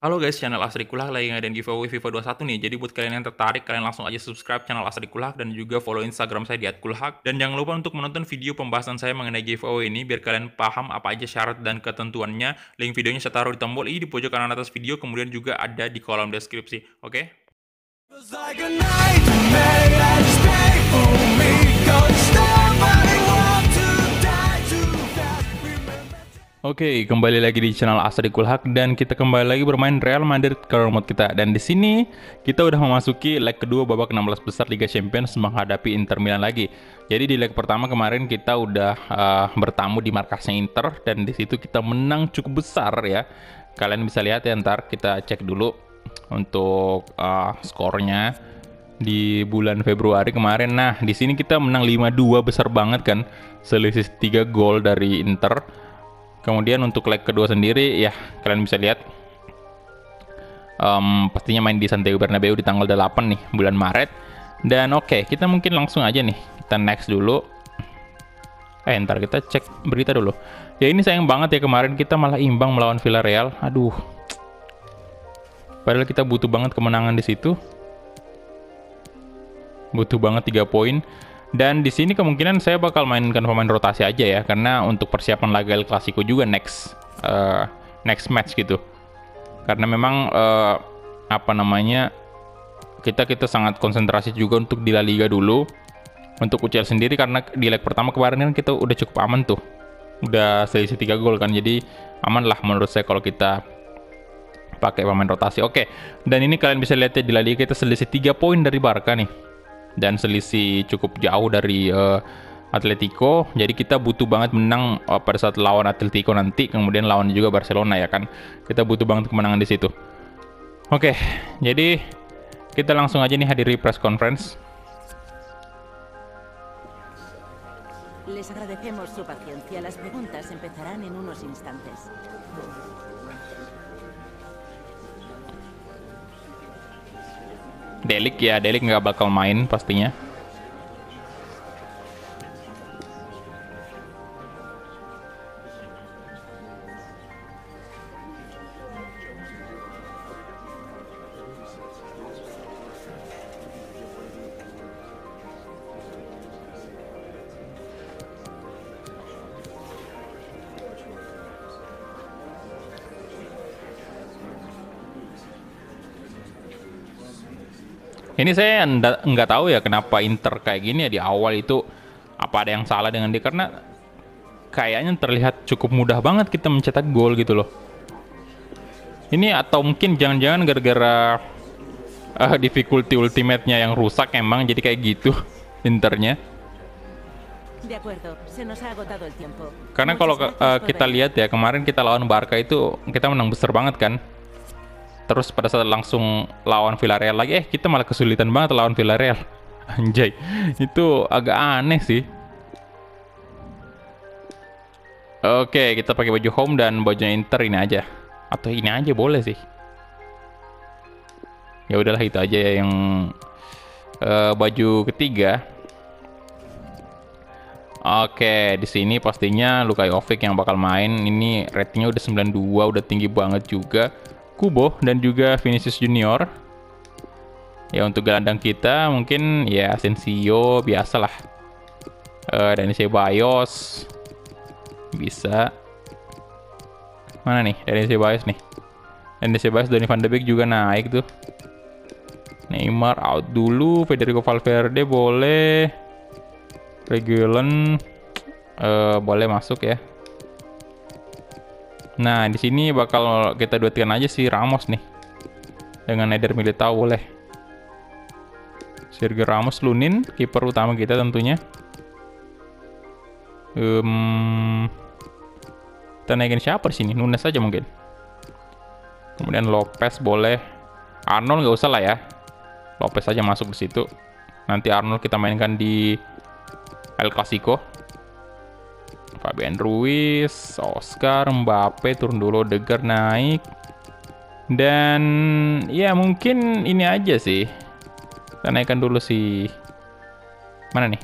Halo guys, channel Asri Kulak lagi ngadain giveaway FIFA 21 nih. Jadi buat kalian yang tertarik, kalian langsung aja subscribe channel Asri Kulak dan juga follow Instagram saya di @kulhak. Dan jangan lupa untuk menonton video pembahasan saya mengenai giveaway ini biar kalian paham apa aja syarat dan ketentuannya. Link videonya saya taruh di tombol i di pojok kanan atas video, kemudian juga ada di kolom deskripsi. Oke? Feels like a nightmare that stay for me. Gonna stop, but I want to die too fast. Remember. Oke, kembali lagi di channel Asri Kulhak dan kita kembali lagi bermain Real Madrid career mode kita. Dan di sini kita udah memasuki leg kedua babak 16 besar Liga Champions menghadapi Inter Milan lagi. Jadi di leg pertama kemarin kita udah bertamu di markasnya Inter dan di situ kita menang cukup besar ya. Kalian bisa lihat ya, ntar kita cek dulu untuk skornya di bulan Februari kemarin. Nah, di sini kita menang 5-2 besar banget kan. Selisih 3 gol dari Inter. Kemudian untuk leg kedua sendiri ya kalian bisa lihat pastinya main di Santiago Bernabeu di tanggal 8 nih bulan Maret. Dan oke, kita mungkin langsung aja nih kita next dulu. Ntar kita cek berita dulu. Ya ini sayang banget ya kemarin kita malah imbang melawan Villarreal. Aduh. Padahal kita butuh banget kemenangan di situ. Butuh banget 3 poin. Dan di sini kemungkinan saya bakal mainkan pemain rotasi aja ya, karena untuk persiapan laga El Clasico juga next match gitu. Karena memang kita sangat konsentrasi juga untuk di La Liga dulu. Untuk UCL sendiri karena di leg pertama kemarin kan kita udah cukup aman tuh. Udah selisih 3 gol kan, jadi aman lah menurut saya kalau kita pakai pemain rotasi. Oke, dan ini kalian bisa lihat ya di La Liga kita selisih 3 poin dari Barca nih. Dan selisih cukup jauh dari Atletico. Jadi kita butuh banget menang pada saat lawan Atletico nanti, kemudian lawan juga Barcelona ya kan. Kita butuh banget kemenangan di situ. Oke, jadi kita langsung aja nih hadiri press conference. Les agradecemos su paciencia. Las preguntas empezarán en unos instantes. Delik nggak bakal main pastinya. Ini saya nggak tahu ya kenapa Inter kayak gini ya di awal itu, apa ada yang salah dengan dia, karena kayaknya terlihat cukup mudah banget kita mencetak gol gitu loh. Ini atau mungkin jangan-jangan gara-gara difficulty ultimate-nya yang rusak emang jadi kayak gitu Internya. De acuerdo, se nos ha agotado el tiempo. Karena kalau Muchas gracias por kita venir. lihat ya kemarin kita lawan Barca itu kita menang besar banget kan. Terus pada saat langsung lawan Villarreal lagi, kita malah kesulitan banget lawan Villarreal. Anjay, itu agak aneh sih. Oke, kita pakai baju home dan bajunya Inter ini aja. Atau ini aja boleh sih. Ya udahlah itu aja ya yang baju ketiga. Oke, di sini pastinya Luka Jovic yang bakal main. Ini ratingnya udah 92, udah tinggi banget juga. Kubo dan juga Vinicius Junior. Ya untuk gelandang kita mungkin ya Asensio biasalah. Dani Ceballos bisa. Mana nih Dani Ceballos nih? Dani Ceballos, Donny van de Beek juga naik tuh. Neymar out dulu, Federico Valverde boleh. Reguilon boleh masuk ya. Nah, di sini bakal kita duetkan aja si Ramos nih. Dengan Eder Militao boleh. Sergio Ramos, Lunin, kiper utama kita tentunya. Kita naikin siapa di sini? Nunes aja mungkin. Kemudian Lopez boleh. Arnold nggak usah lah ya. Lopez aja masuk di situ. Nanti Arnold kita mainkan di El Clasico. Fabian Ruiz, Oscar, Mbappe turun dulu, Odegaard naik. Dan ya mungkin ini aja sih. Kita naikkan dulu si mana nih?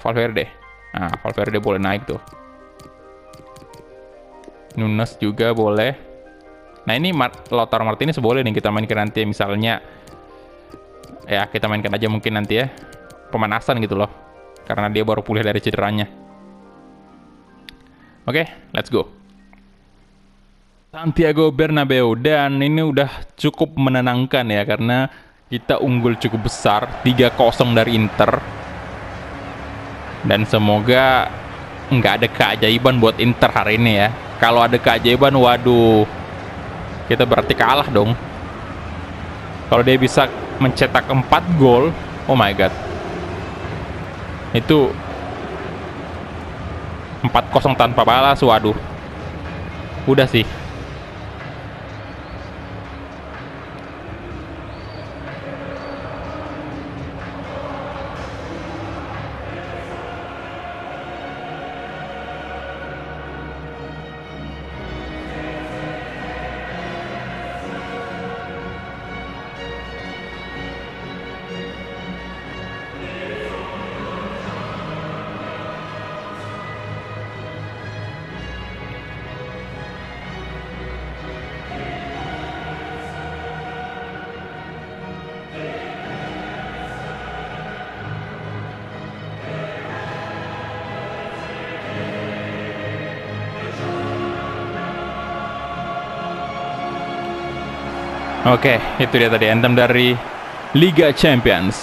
Valverde. Nah, Valverde boleh naik tuh. Nunes juga boleh. Nah ini Lautaro Martinez boleh nih kita mainkan nanti misalnya. Ya kita mainkan aja mungkin nanti ya. Pemanasan gitu loh. Karena dia baru pulih dari cederanya. Oke, let's go. Santiago Bernabeu, dan ini udah cukup menenangkan ya karena kita unggul cukup besar 3-0 dari Inter. Dan semoga nggak ada keajaiban buat Inter hari ini ya. Kalau ada keajaiban, waduh, kita berarti kalah dong. Kalau dia bisa mencetak 4 gol, oh my god, itu 4-0 tanpa balas, waduh, udah sih. Oke, itu dia tadi anthem dari Liga Champions.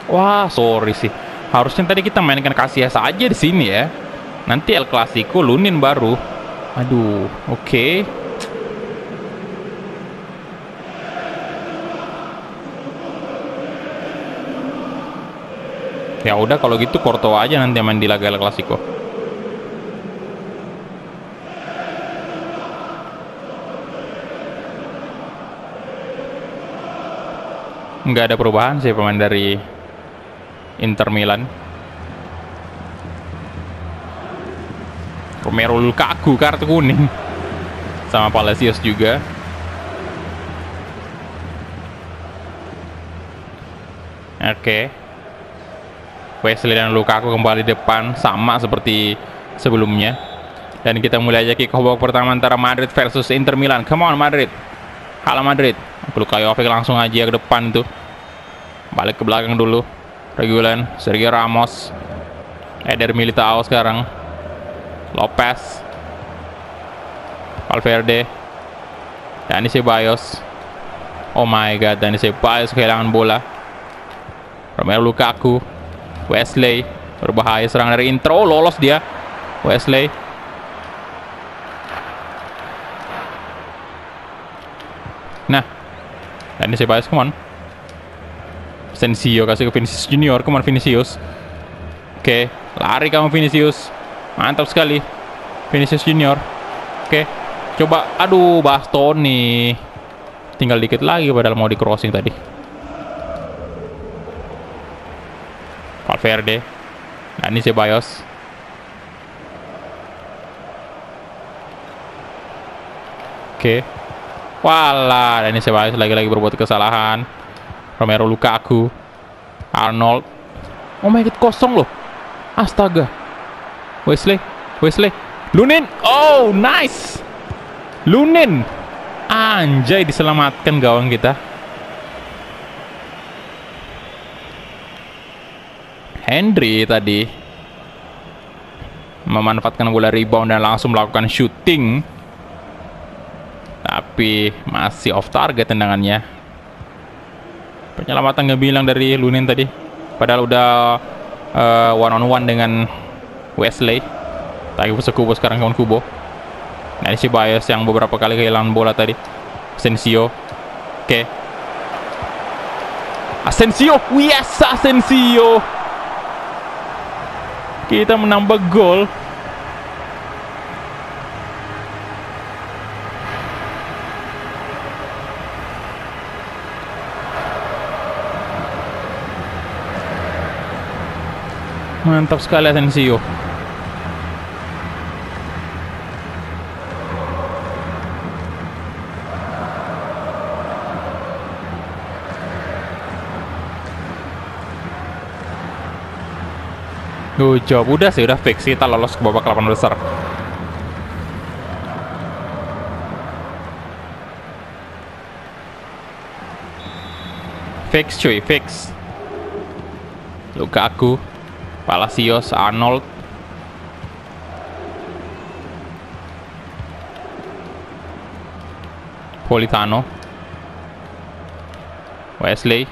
Wah, sorry sih. Harusnya tadi kita mainkan Casillas aja di sini ya. Nanti El Clasico Lunin baru. Aduh, oke. Ya udah kalau gitu Courtois aja nanti main di laga El Clasico. Nggak ada perubahan sih pemain dari Inter Milan. Romelu Lukaku kartu kuning. Sama Palacios juga. Oke. Wesley dan Lukaku kembali depan sama seperti sebelumnya. Dan kita mulai aja kick off babak pertama antara Madrid versus Inter Milan. Come on Madrid. Halo Madrid. Luka Jovic langsung aja ke depan tuh. Balik ke belakang dulu. Regulan, Sergio Ramos. Eder Militao sekarang. Lopez. Valverde. Dani Ceballos. Oh my god, Dani Ceballos kehilangan bola. Romelu Lukaku. Wesley, berbahaya serang dari Inter. Oh, lolos dia. Wesley. Nah, Dani Ceballos, come on. Asensio kasih ke Vinicius Junior. Come on Vinicius. Oke, lari kamu Vinicius. Mantap sekali Vinicius Junior. Oke, coba. Aduh, Bastoni. Tinggal dikit lagi padahal mau di crossing tadi. Valverde, Dani Ceballos. Oke. Walah, Dani Ceballos lagi-lagi berbuat kesalahan. Romelu Lukaku. Arnold. Oh my god, kosong loh. Astaga. Wesley. Lunin. Oh, nice. Lunin. Anjay, diselamatkan gawang kita. Henry tadi memanfaatkan bola rebound dan langsung melakukan shooting, tapi masih off target tendangannya. Penyelamatan nggak bilang dari Lunin tadi, padahal udah one on one dengan Wesley. Tapi Kubo sekarang kawan Kubo. Nah, ini si Ceballos yang beberapa kali kehilangan bola tadi. Asensio. Oke. Asensio. Yes, Asensio. Kita menambah gol. Mantap sekali Asensio. Good job. Udah sih, udah fix. Kita lolos ke babak 8 besar. Fix cuy, fix. Lukaku, Palacios, Arnold. Politano, Wesley,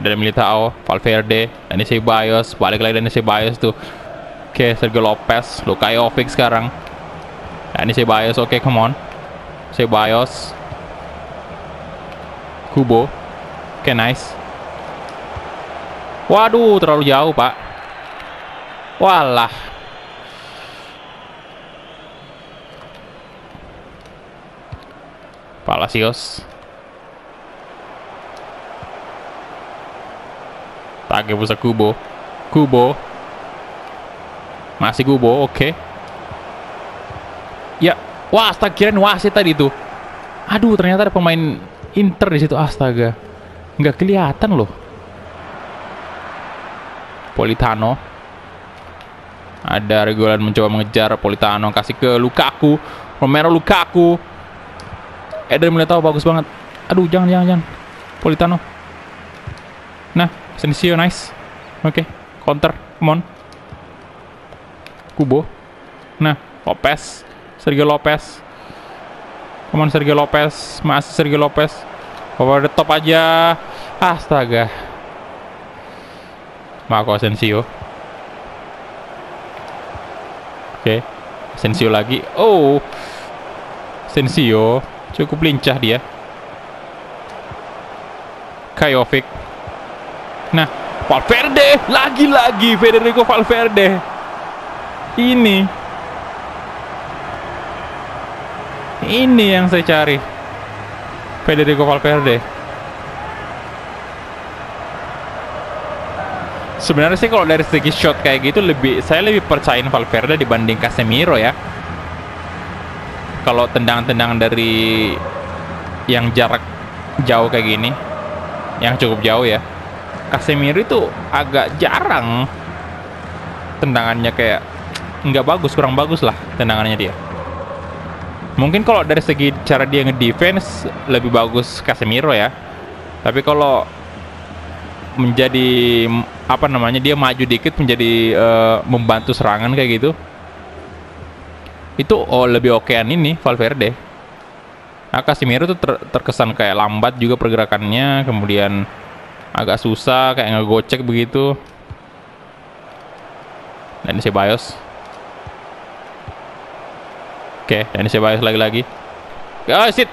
ada Militao, Valverde, Dani Ceballos, balik lagi Dani Ceballos tuh. Oke, Sergio Lopez, Lukajovic sekarang. Dani Ceballos, oke, come on. Ceballos, Kubo, oke, nice. Waduh, terlalu jauh pak. Walah. Palacios, Takefusa Kubo, Kubo, masih Kubo, oke. Ya, wah, astaga, kirain wasit tadi tuh. Aduh, ternyata ada pemain Inter di situ, astaga, nggak kelihatan loh. Politano, ada Reguilon mencoba mengejar Politano, kasih ke Lukaku, Romero Lukaku. Eder Militao bagus banget. Aduh, jangan. Politano. Nah, Asensio nice. Oke, counter, come on. Kubo. Nah, Lopez. Sergio Lopez. Come on, Sergio Lopez. Masih Sergio Lopez. Over the top aja. Astaga. Marco Asensio. Oke, Asensio lagi. Oh, Asensio cukup lincah dia. Kajovic. Nah, Valverde. Lagi-lagi Federico Valverde. Ini yang saya cari. Federico Valverde. Sebenarnya sih kalau dari segi shot kayak gitu saya lebih percayain Valverde dibanding Casemiro ya. Kalau tendangan-tendangan dari yang jarak jauh kayak gini, yang cukup jauh ya, Casemiro itu agak jarang tendangannya, kayak nggak bagus, kurang bagus lah tendangannya dia. Mungkin kalau dari segi cara dia nge-defense lebih bagus Casemiro ya, tapi kalau menjadi apa namanya, dia maju dikit menjadi membantu serangan kayak gitu, itu lebih okean ini Valverde. Nah, Casemiro tuh terkesan kayak lambat juga pergerakannya, kemudian agak susah kayak ngegocek begitu. Dan Ceballos. Oke, dan Ceballos lagi-lagi. Guys, it.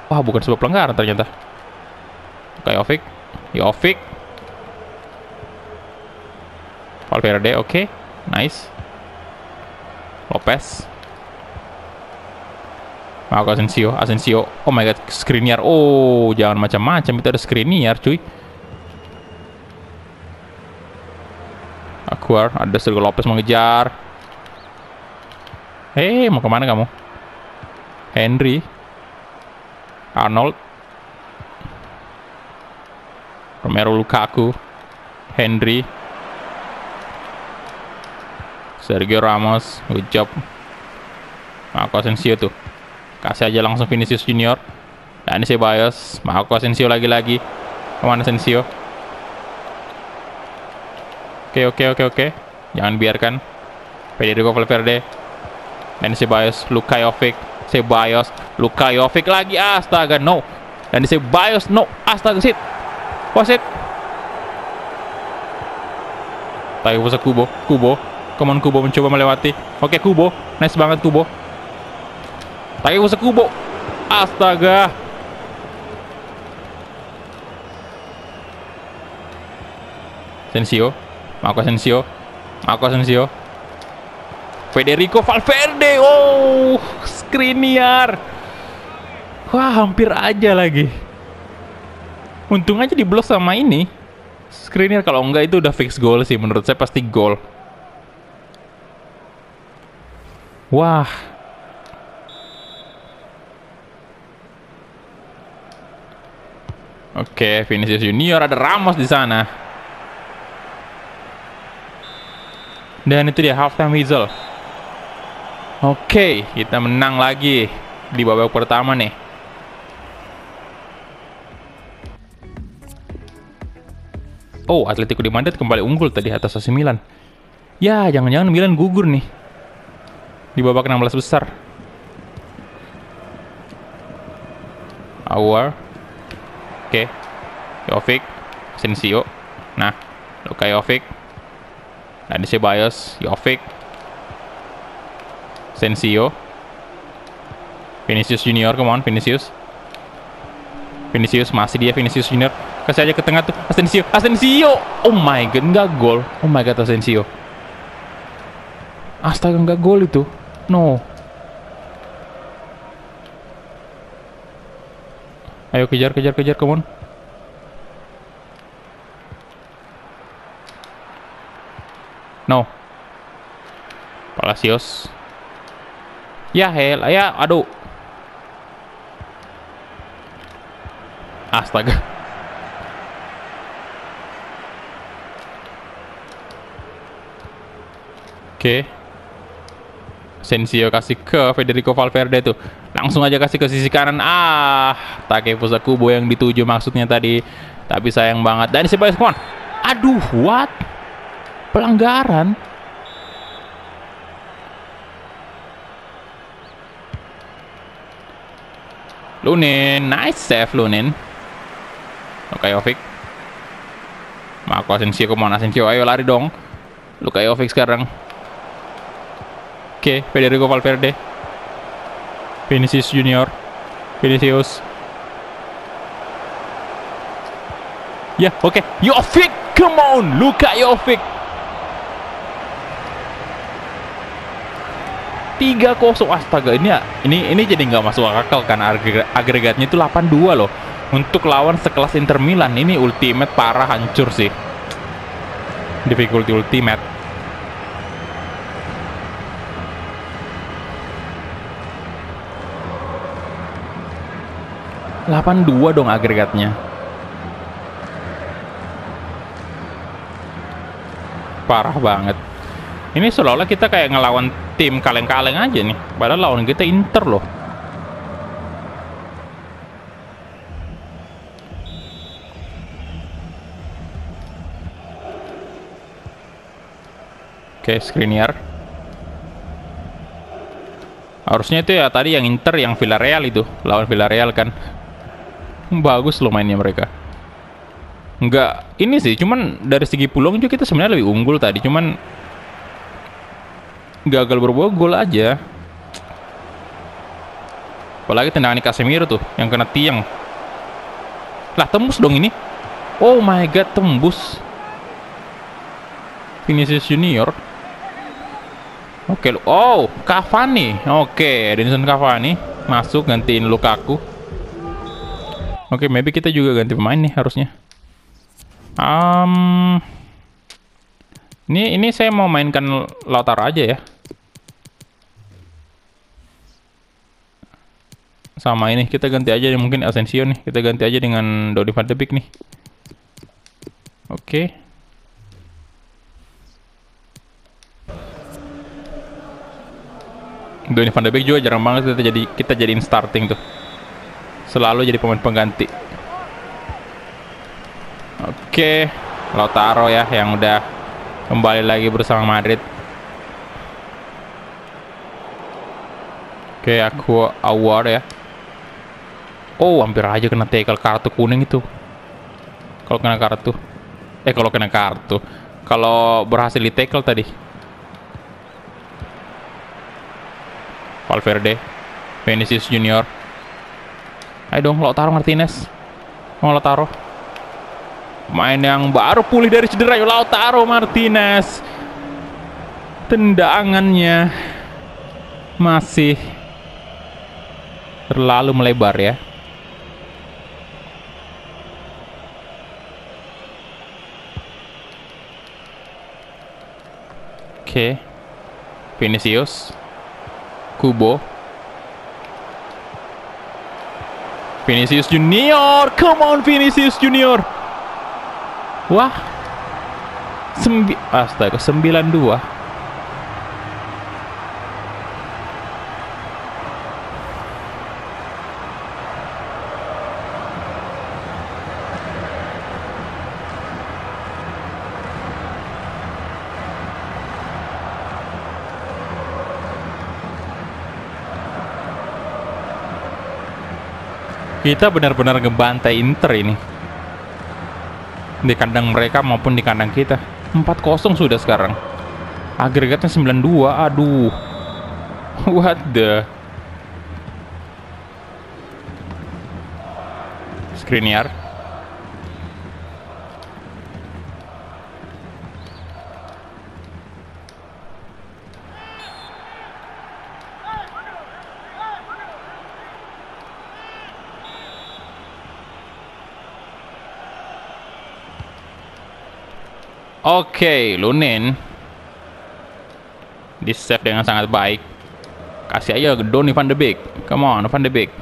Wah, bukan sebuah pelanggaran ternyata. Kayak Jovic. Valverde, oke. Nice. Lopez. Marco Asensio. Oh my god, Skriniar. Oh, jangan macam-macam, itu ada Skriniar cuy. Aguar, ada Sergio Lopez mengejar. Mau kemana kamu? Henry. Arnold. Romero Lukaku. Henry. Sergio Ramos. Good job. Marco Asensio tuh. Kasih aja langsung Vinicius Junior. Dan Ceballos. Marco Asensio lagi-lagi. Kemana Asensio? Oke. Jangan biarkan. Federico Valverde. Dan Ceballos. Lukajovic. Ceballos. Lukajovic lagi. Astaga, no. Dan Ceballos, no. Astaga, sit. Wasit. Takefusa Kubo. Come on, Kubo mencoba melewati. Oke, Kubo. Nice banget, Kubo. Takefusa Kubo. Astaga. Marco Asensio. Federico Valverde. Oh, Skriniar. Wah, hampir aja lagi. Untung aja diblok sama ini Skriniar, kalau enggak itu udah fix goal sih, menurut saya pasti gol. Wah. Oke, Vinicius Junior, ada Ramos di sana. Dan itu dia halftime whistle. Oke, kita menang lagi di babak pertama nih. Oh, Atletico de Madrid kembali unggul tadi atas AC Milan. Ya, jangan-jangan Milan gugur nih di babak 16 besar. Aouar. Oke. Jovic, Asensio. Nah, Luka Jovic. Ada Ceballos, Jovic. Asensio. Vinicius Junior, come on, Vinicius. Vinicius, masih dia Vinicius Junior. Kasih aja ke tengah tuh, Asensio. Asensio! Oh my god, nggak gol. Oh my god, Asensio. Astaga, nggak gol itu. No. Ayo kejar, come on. No. Palacios. Ya hell, ya aduh. Astaga. Oke. Asensio kasih ke Federico Valverde tuh. Langsung aja kasih ke sisi kanan. Takefusa Kubo yang dituju maksudnya tadi. Tapi sayang banget. Dan Ceballos, come on. Aduh, what? Pelanggaran. Lunin, nice save Lunin. Luka Jovic. Marco Asensio, come on Asensio, ayo lari dong. Luka Jovic sekarang. Oke, Federico Valverde. Vinicius Junior. Vinicius. Ya, oke. Jovic, come on, Luka Jovic. 3-0. Astaga, ini jadi nggak masuk akal kan, agregatnya itu 8-2 loh untuk lawan sekelas Inter Milan. Ini ultimate parah, hancur sih, difficulty ultimate. (8-2) dong agregatnya, parah banget. Ini seolah-olah kita kayak ngelawan tim kaleng-kaleng aja nih. Padahal lawan kita Inter loh. Oke, Skriniar. Harusnya itu ya tadi yang Inter, yang Villarreal itu. Lawan Villarreal kan. Bagus loh mainnya mereka. Enggak, ini sih cuman dari segi peluang juga kita sebenarnya lebih unggul tadi. Cuman gagal berbuat gol aja. Apalagi tendangan Casemiro tuh yang kena tiang. Lah, tembus dong ini. Oh my god, tembus. Vinicius Junior. Oke, oh, Cavani. Oke, Edinson Cavani masuk gantiin Lukaku. Oke, maybe kita juga ganti pemain nih harusnya. Ini saya mau mainkan Lautaro aja ya. Sama ini kita ganti aja nih, mungkin Asensio nih. Kita ganti aja dengan Donny van de Beek nih. Oke. Donny van de Beek juga jarang banget kita jadiin starting tuh. Selalu jadi pemain pengganti. Oke, Lautaro ya yang udah kembali lagi bersama Madrid. Oke, aku Aouar ya. Oh, hampir aja kena tackle, kartu kuning itu. Kalau kena kartu. Kalau berhasil di tackle tadi. Valverde, Vinicius Junior. Ayo dong, Lautaro Martinez. Oh, Lautaro. Main yang baru pulih dari cedera, Lautaro Martinez. Tendangannya masih terlalu melebar ya. Oke. Vinicius. Kubo. Vinicius Junior. Come on, Vinicius Junior. Wah. Astaga, 9-2. Kita benar-benar ngebantai Inter ini. Di kandang mereka maupun di kandang kita. 4-0 sudah sekarang. Agregatnya 9-2. Aduh. What the... Skriniar. Oke, Lunin di save dengan sangat baik. Kasih aja ke Donny van de Beek. Come on, Van de Beek.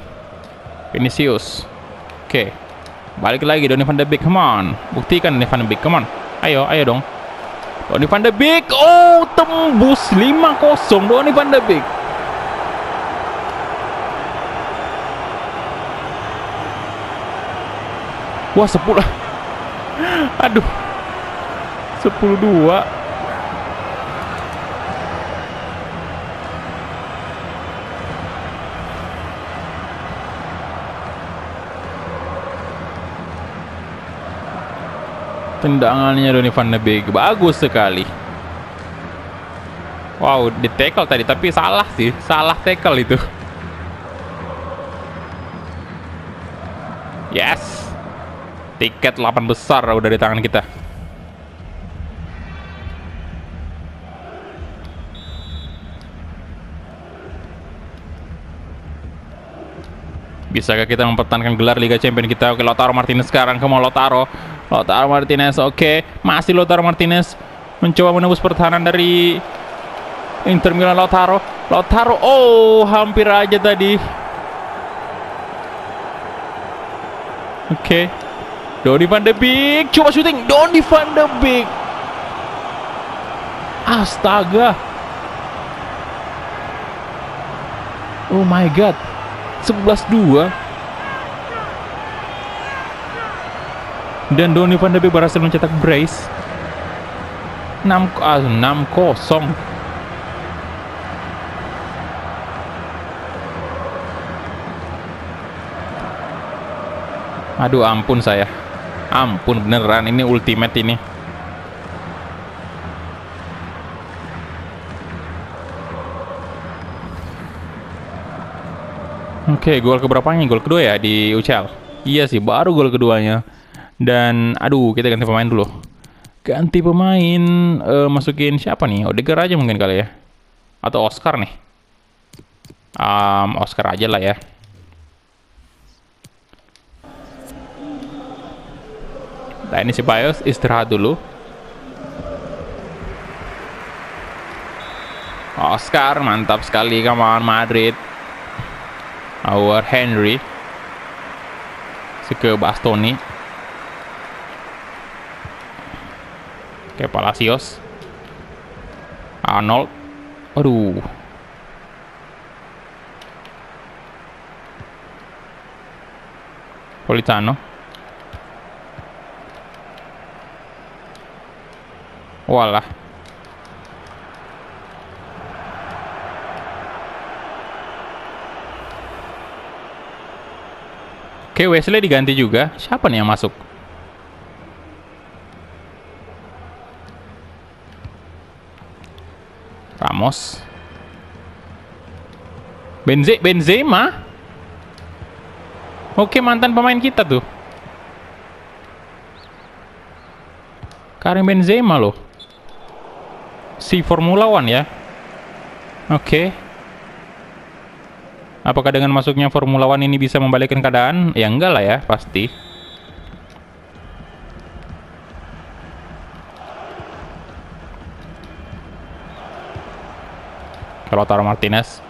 Vinicius. Oke. Balik lagi Donny van de Beek. Come on. Buktikan Donny van de Beek. Come on. Ayo, ayo dong. Donny van de Beek. Oh, tembus 5-0 Donny van de Beek. Wah, 10. Aduh. 10-2. Tendangannya Donny van de Beek bagus sekali. Wow, di tackle tadi tapi salah sih, salah tackle itu. Yes. Tiket 8 besar udah di tangan kita. Bisakah kita mempertahankan gelar Liga Champions kita? Oke, Lautaro Martinez sekarang. Kemau Lautaro Martinez. Oke, masih Lautaro Martinez mencoba menembus pertahanan dari Inter Milan. Lautaro. Oh, hampir aja tadi. Oke, Donny van de Beek coba syuting. Donny van de Beek. Astaga. Oh my god. 11-2. Dan Donny van de Beek berhasil mencetak brace. 6-0. Aduh, ampun saya. Ampun beneran, ini ultimate ini. Oke, gol keberapanya? Gol kedua ya di UCL? Iya sih, baru gol keduanya. Dan, aduh, kita ganti pemain dulu. Ganti pemain, masukin siapa nih? Odegaard aja mungkin kali ya? Atau Oscar nih? Oscar aja lah ya. Nah, ini si Bios istirahat dulu. Oscar, mantap sekali, come on Madrid. Our Henry. Ke Bastoni. Oke, Palacios. Arnold. Aduh. Politano. Walah. Oke, Wesley diganti juga. Siapa nih yang masuk? Ramos. Benzema. Oke, mantan pemain kita tuh. Karim Benzema loh. Si Formula One ya. Oke. Apakah dengan masuknya Formula One ini bisa membalikkan keadaan? Ya enggak lah ya, pasti. Lautaro Martinez.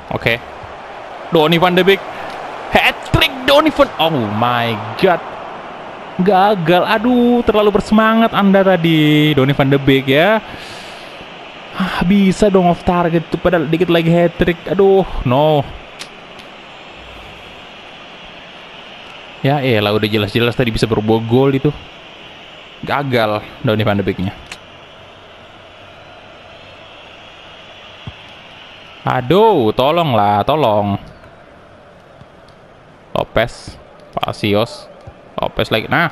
Oke. Donny van de Beek. Hat-trick Donny van... Oh my god. Gagal. Aduh, terlalu bersemangat Anda tadi, Donny van de Beek ya. Bisa dong off target tuh, padahal dikit lagi hat-trick. Aduh, no. Ya elah, udah jelas-jelas tadi bisa berbuah gol itu. Gagal Donny van de Beek-nya. Aduh, tolonglah, tolong. Lopez, Palacios, Lopez lagi. Nah,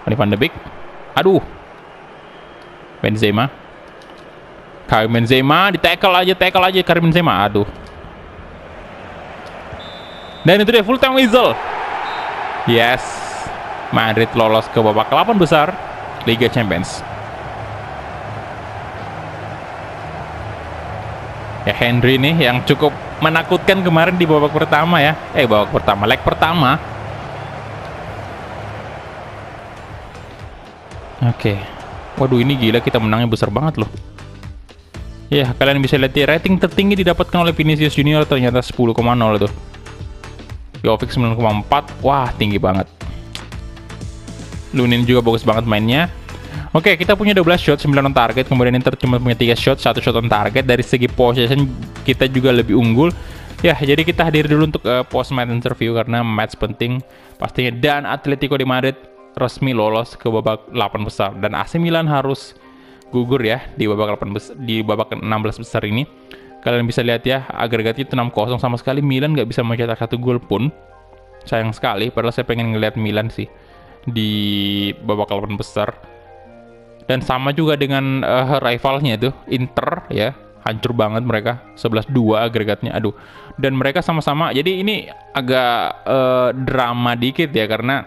Donny van de Beek. Aduh. Benzema. Karim Benzema tackle aja Karim Benzema. Aduh. Dan itu dia full time whistle. Yes. Madrid lolos ke babak 8 besar Liga Champions. Ya Henry nih yang cukup menakutkan kemarin di babak pertama ya. Leg pertama. Oke. Waduh, ini gila, kita menangnya besar banget loh. Ya, kalian bisa lihat ya, rating tertinggi didapatkan oleh Vinicius Junior ternyata 10,0 tuh. Jovic 9,4. Wah, tinggi banget. Lunin juga bagus banget mainnya. Oke, kita punya 12 shot, 9 on target, kemudian Inter cuma punya 3 shot, 1 shot on target. Dari segi possession kita juga lebih unggul. Ya, jadi kita hadir dulu untuk post-match interview karena match penting pastinya. Dan Atletico de Madrid resmi lolos ke babak 8 besar dan AC Milan harus gugur ya di babak 16 besar ini. Kalian bisa lihat ya, agregatnya itu 6-0 sama sekali. Milan nggak bisa mencetak 1 gol pun. Sayang sekali, padahal saya pengen ngeliat Milan sih di babak 8 besar. Dan sama juga dengan rivalnya itu Inter ya, hancur banget mereka, 11-2 agregatnya. Aduh. Dan mereka sama-sama, jadi ini agak drama dikit ya, karena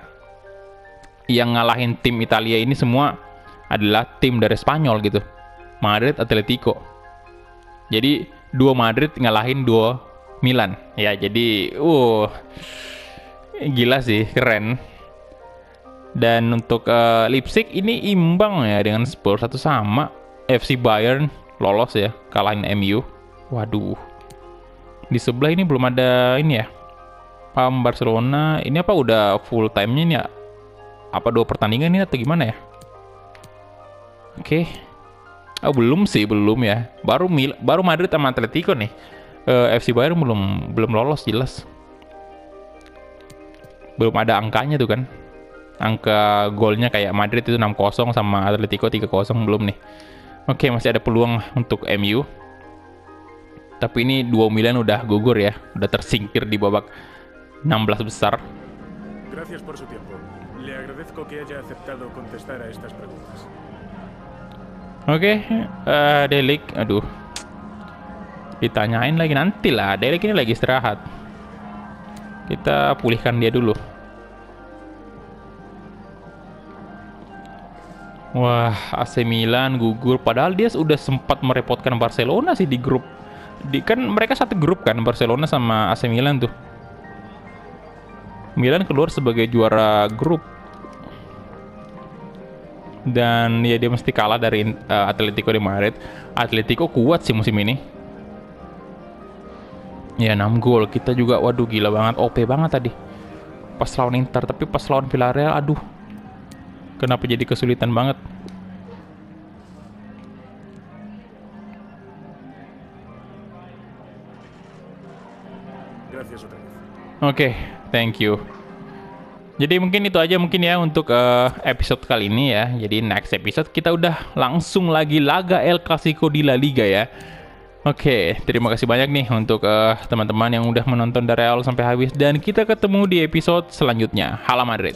yang ngalahin tim Italia ini semua adalah tim dari Spanyol gitu. Madrid, Atletico. Jadi 2 Madrid ngalahin 2 Milan. Ya, jadi gila sih, keren. Dan untuk Leipzig ini imbang ya dengan Spurs 1-1. FC Bayern lolos ya, kalahin MU. Waduh. Di sebelah ini belum ada ini ya. Barcelona ini apa udah full time-nya ini ya? Apa 2 pertandingan ini atau gimana ya? Oke. Oh, belum ya. Baru Madrid sama Atletico nih. FC Bayern belum lolos jelas. Belum ada angkanya tuh kan. Angka golnya kayak Madrid itu 6-0 sama Atletico 3-0 belum nih. Oke, masih ada peluang untuk MU. Tapi ini 2 Milan udah gugur ya. Udah tersingkir di babak 16 besar. Gracias por su tiempo. Le agradezco que haya aceptado contestar a estas preguntas. Oke, Delik, aduh. Ditanyain lagi nanti lah. Delik ini lagi istirahat. Kita pulihkan dia dulu. Wah, AC Milan gugur. Padahal dia sudah sempat merepotkan Barcelona sih di grup. Kan mereka satu grup kan, Barcelona sama AC Milan tuh. Milan keluar sebagai juara grup. Dan ya dia mesti kalah dari Atletico de Madrid. Atletico kuat sih musim ini. Ya 6 gol. Kita juga waduh gila banget, OP banget tadi. Pas lawan Inter, tapi pas lawan Villarreal aduh. Kenapa jadi kesulitan banget? Oke, thank you. Jadi mungkin itu aja mungkin ya untuk episode kali ini ya. Jadi next episode kita udah langsung lagi laga El Clasico di La Liga ya. Oke, terima kasih banyak nih untuk teman-teman yang udah menonton dari awal sampai habis. Dan kita ketemu di episode selanjutnya. Hala Madrid.